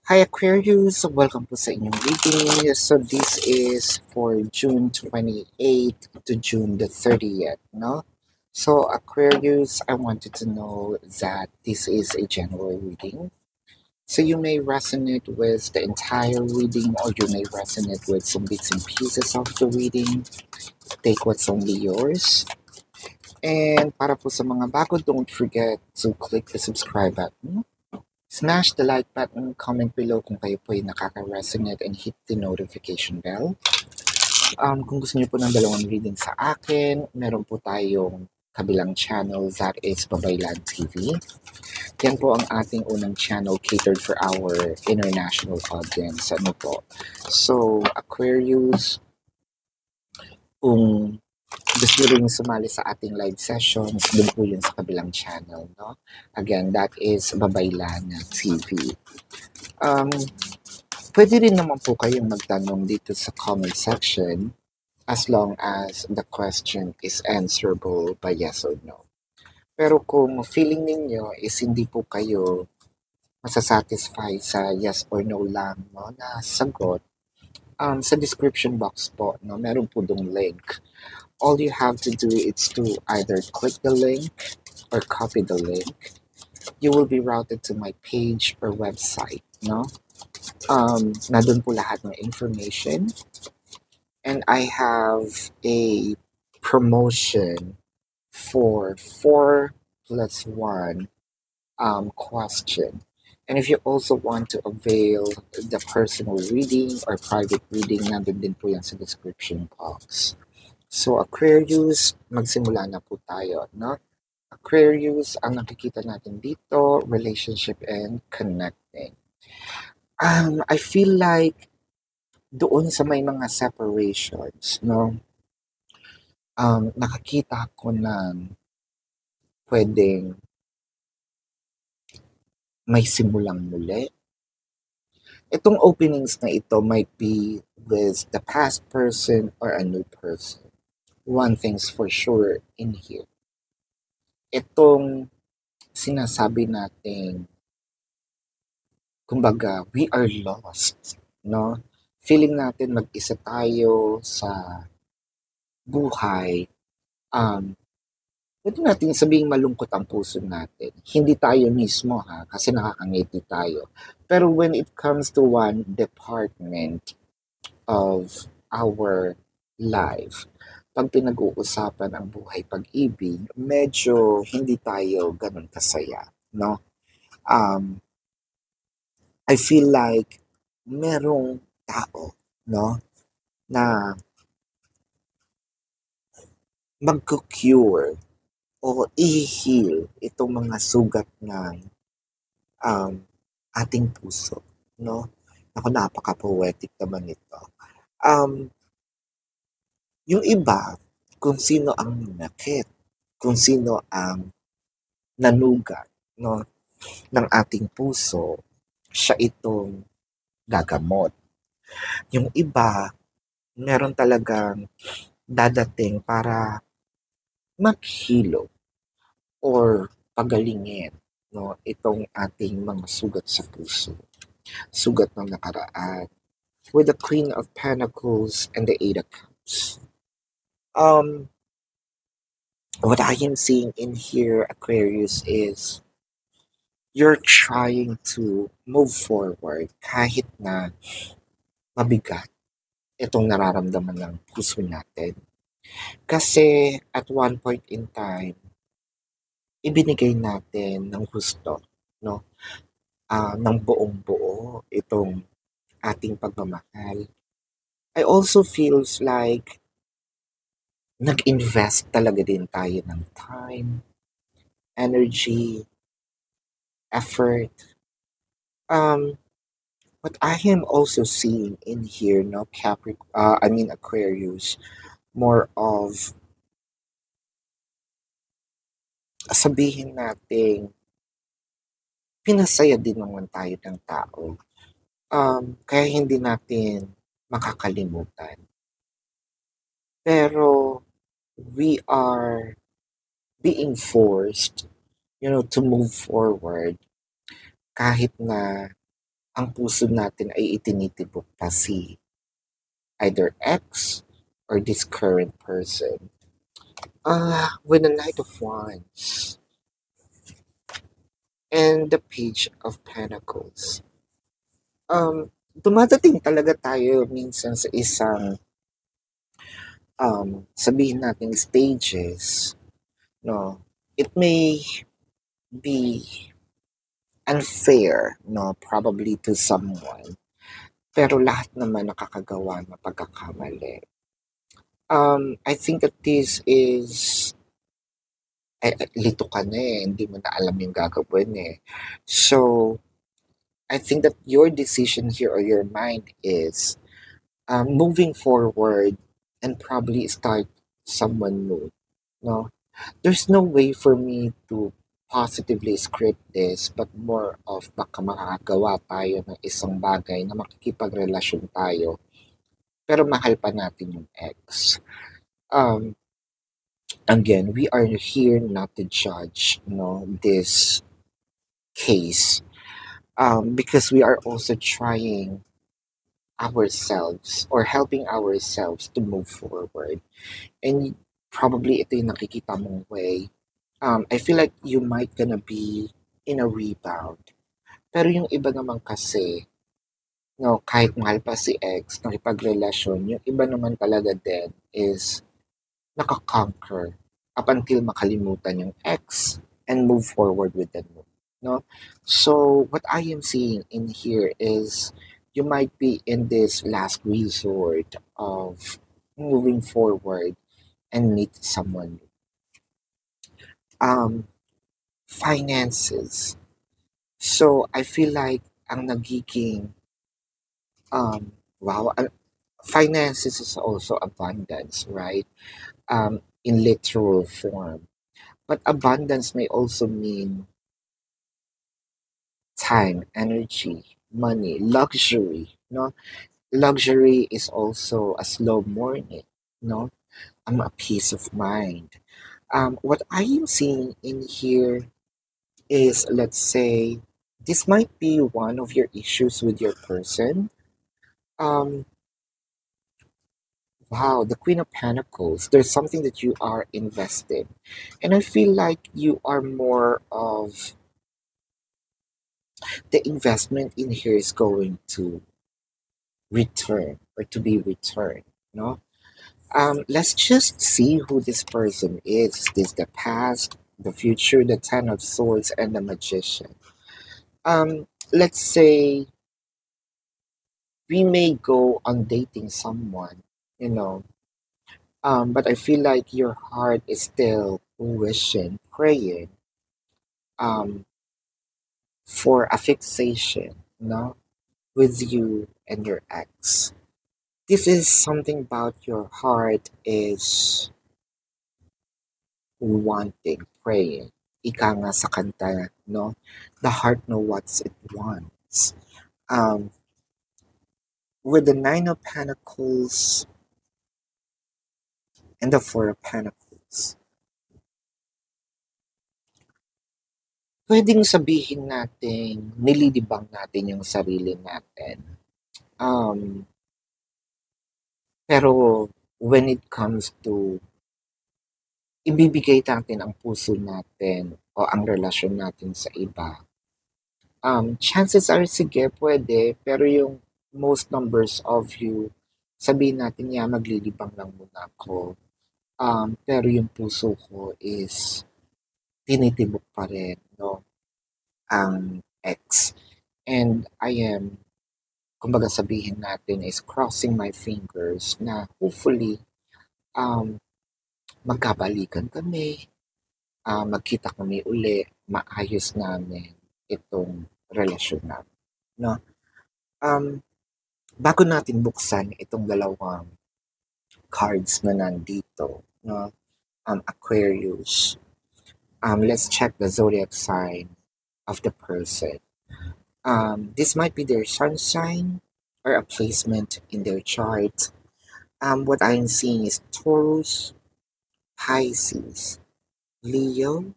Hi Aquarius, welcome po sa inyong reading. So this is for June 28th to June the 30th, no? So Aquarius, I wanted to know that this is a general reading. So you may resonate with the entire reading or you may resonate with some bits and pieces of the reading. Take what's only yours. And para po sa mga bago, don't forget to click the subscribe button. Smash the like button, comment below kung kayo po ay nakaka-resonate and hit the notification bell. Kung gusto niyo po ng dalawang reading sa akin, meron po tayong kabilang channel that is Babaylan TV. Yan po ang ating unang channel catered for our international audience. Ano po? So, Aquarius, kung gusto nyo rin sumali sa ating live sessions, dun po yun sa kabilang channel, no? Again, that is Babaylan TV. Pwede rin naman po kayong magtanong dito sa comment section as long as the question is answerable by yes or no. Pero kung feeling ninyo is hindi po kayo masasatisfy sa yes or no lang no, na sagot, sa description box po, no, meron po dong link. All you have to do is to either click the link or copy the link. You will be routed to my page or website, no? Nandun po lahat ng information. And I have a promotion for 4 plus 1 question. And if you also want to avail the personal reading or private reading, nandun din po yan sa description box. So Aquarius, magsimula na po tayo, no? Aquarius, ang nakikita natin dito, relationship and connecting. I feel like doon sa may mga separations, no? Nakakita ko ng pwedeng may simulang muli. Itong openings na ito might be with the past person or a new person. One thing's for sure in here. Itong sinasabi natin, kumbaga, we are lost, no? Feeling natin mag-isa tayo sa buhay. Pwede natin sabihing malungkot ang puso natin. Hindi tayo mismo kasi nakakangiti tayo. Pero when it comes to one department of our life, pag pinag-uusapan ang buhay pag-ibig, medyo hindi tayo ganun kasaya, no? I feel like merong tao, no, na magko-cure o i-heal itong mga sugat ng ating puso, no? Ako, napaka-poetic naman ito. Yung iba, kung sino ang nanakit, kung sino ang nanugat, no, ng ating puso, siya itong gagamot. Yung iba, meron talagang dadating para maghilo or pagalingin, no, itong ating mga sugat sa puso, sugat ng nakaraan, with the Queen of Pentacles and the Eight of Cups. What I am seeing in here, Aquarius, is you're trying to move forward kahit na mabigat itong nararamdaman ng puso natin. Kasi at one point in time, ibinigay natin ng gusto, no? Ng buong buo itong ating pagmamahal. I also feels like nag-invest talaga din tayo ng time, energy, effort. What I am also seeing in here, no, Aquarius, more of sabihin nating pinasaya din naman tayo ng tao. Kaya hindi natin makakalimutan. Pero we are being forced, to move forward kahit na ang puso natin ay itinitibok pa si either ex or this current person. With the Knight of Wands and the Page of Pentacles. Dumadating talaga tayo minsan sa isang sabihin natin stages, no? It may be unfair, no, probably to someone, pero lahat naman nakakagawa ng pagkakamali. I think that this is lito ka na eh, hindi mo na alam yung gagawin eh. So, I think that your decision here or your mind is moving forward and probably start someone new. No, there's no way for me to positively script this, but more of baka makakagawa tayo ng isang bagay na makikipagrelasyon tayo, pero mahal pa natin yung ex. Um, Again, we are here not to judge, this case, because we are also trying ourselves or helping ourselves to move forward. And probably ito yung nakikita mong way. I feel like you might gonna be in a rebound. Pero yung iba naman kasi, no, kahit mahal pa si ex, nakipagrelasyon, yung iba naman talaga din is nakakonquer up until makalimutan yung ex and move forward with the new. No? So what I am seeing in here is you might be in this last resort of moving forward and meet someone new. Finances. So I feel like ang nagiging wow, finances is also abundance, right? In literal form. But abundance may also mean time, energy, money, luxury, no? Luxury is also a slow morning, no? A peace of mind. What I am seeing in here is, let's say, this might be one of your issues with your person. Um, wow, the Queen of Pentacles. There's something that you are invested, and I feel like you are more of the investment in here is going to return or to be returned. No, let's just see who this person is. Is this the past, the future, the Ten of Swords, and the Magician? Let's say we may go on dating someone, you know, but I feel like your heart is still wishing, praying, um, for a fixation, no, with you and your ex. This is something about your heart is wanting, praying. Ika nga sa kanta, no? The heart know what it wants. Um, with the Nine of Pentacles and the Four of Pentacles, pwedeng sabihin natin, nililibang natin yung sarili natin. Pero when it comes to ibibigay natin ang puso natin o ang relasyon natin sa iba, chances are sige pwede, pero yung most numbers of you, sabihin natin niya maglilibang lang muna ako. Pero yung puso ko is tinitibok pa rin, no, ang ex. And I am, kumbaga sabihin natin is crossing my fingers na hopefully um, magkabalikan kami, magkita kami uli, maayos namin itong relasyon namin. No? Um, Bago natin buksan itong dalawang cards na nandito, no? Aquarius, let's check the zodiac sign of the person. This might be their sun sign or a placement in their chart. What I'm seeing is Taurus, Pisces, Leo,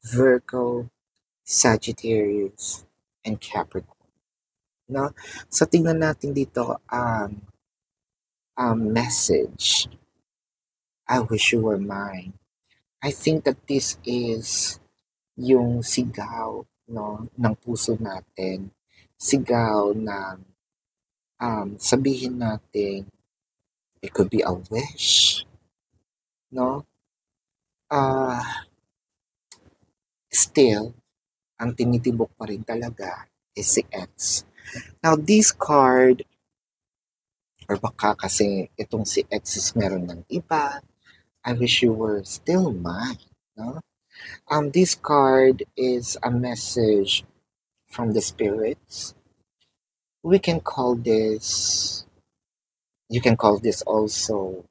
Virgo, Sagittarius, and Capricorn. no? So tingnan natin dito message. I wish you were mine. I think that this is yung sigaw, no, ng puso natin. Sigaw ng sabihin natin, it could be a wish, no? Ah, still, ang tinitibok pa rin talaga is si X. Now, this card, or baka kasi itong si X is meron ng iba, I wish you were still mine, no? This card is a message from the spirits. We can call this, you can call this also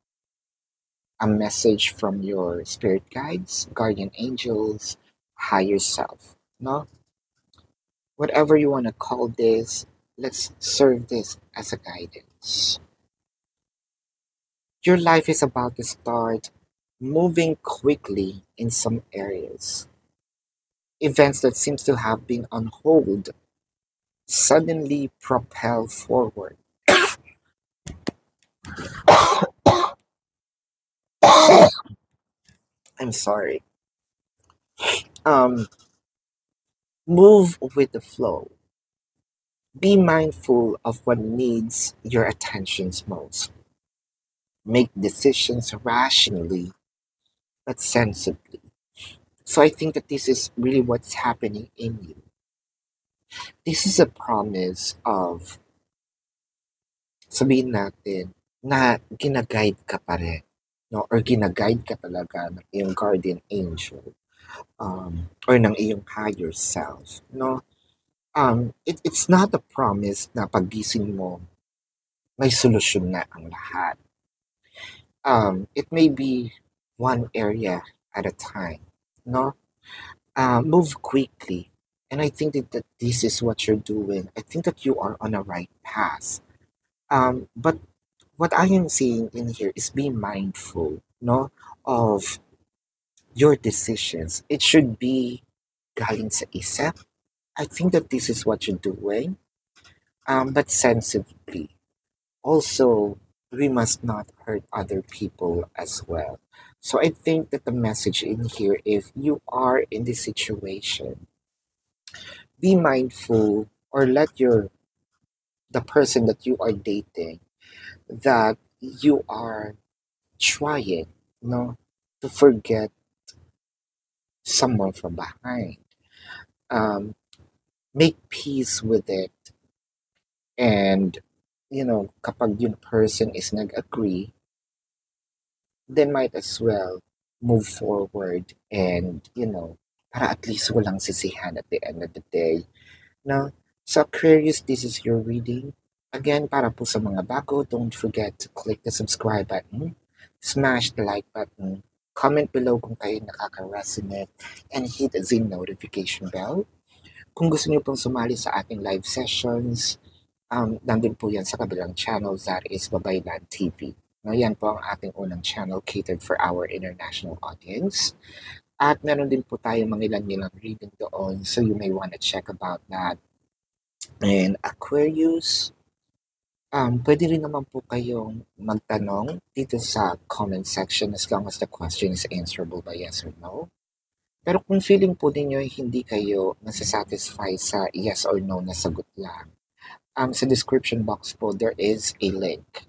a message from your spirit guides, guardian angels, higher self, no? Whatever you want to call this, let's serve this as a guidance. Your life is about to start moving quickly in some areas. Events that seems to have been on hold suddenly propel forward. I'm sorry. Um, Move with the flow. Be mindful of what needs your attentions most. Make decisions rationally but sensibly. So I think that this is really what's happening in you. This is a promise of sabihin natin na ginaguide ka pa rin, no? Or ginaguide ka talaga ng iyong guardian angel or ng iyong higher self, no? It's not a promise na pagising mo, may solusyon na ang lahat. It may be one area at a time, no? Move quickly. And I think that this is what you're doing. I think that you are on a right path. But what I am seeing in here is be mindful, no, of your decisions. It should be galing sa isip. I think that this is what you're doing, but sensibly. Also, we must not hurt other people as well. So I think that the message in here, if you are in this situation, be mindful or let the person that you are dating that you are trying, no, to forget someone from behind. Um, Make peace with it, and kapag yung person is nag-agree, then might as well move forward and para at least walang sisihan at the end of the day. Now, sa Aquarius, this is your reading. Again, para po sa mga bago, don't forget to click the subscribe button, smash the like button, comment below kung kayo nakaka-resonate, and hit the notification bell. Kung gusto niyo pong sumali sa ating live sessions, nandun po yan sa kabilang channel, that is Babaylan TV. No, yan po ang ating unang channel catered for our international audience. At meron din po tayo mga ilang reading doon, so you may want to check about that. And Aquarius, pwede rin naman po kayong magtanong dito sa comment section as long as the question is answerable by yes or no. Pero kung feeling po ninyo hindi kayo nasa-satisfy sa yes or no na sagot lang, sa description box po, there is a link.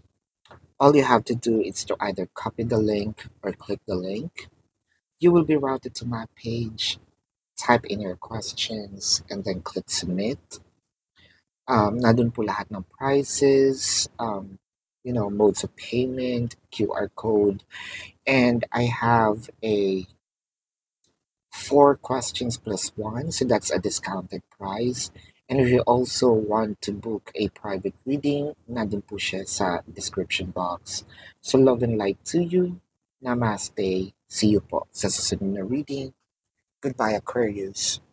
All you have to do is to either copy the link or click the link. You will be routed to my page, type in your questions, and then click submit. Nandun po lahat ng prices, modes of payment, QR code, and I have a 4 questions plus 1, so that's a discounted price. And if you also want to book a private reading, nandun po siya sa description box. So love and light to you. Namaste. See you po sa susunod na reading. Goodbye, Aquarius.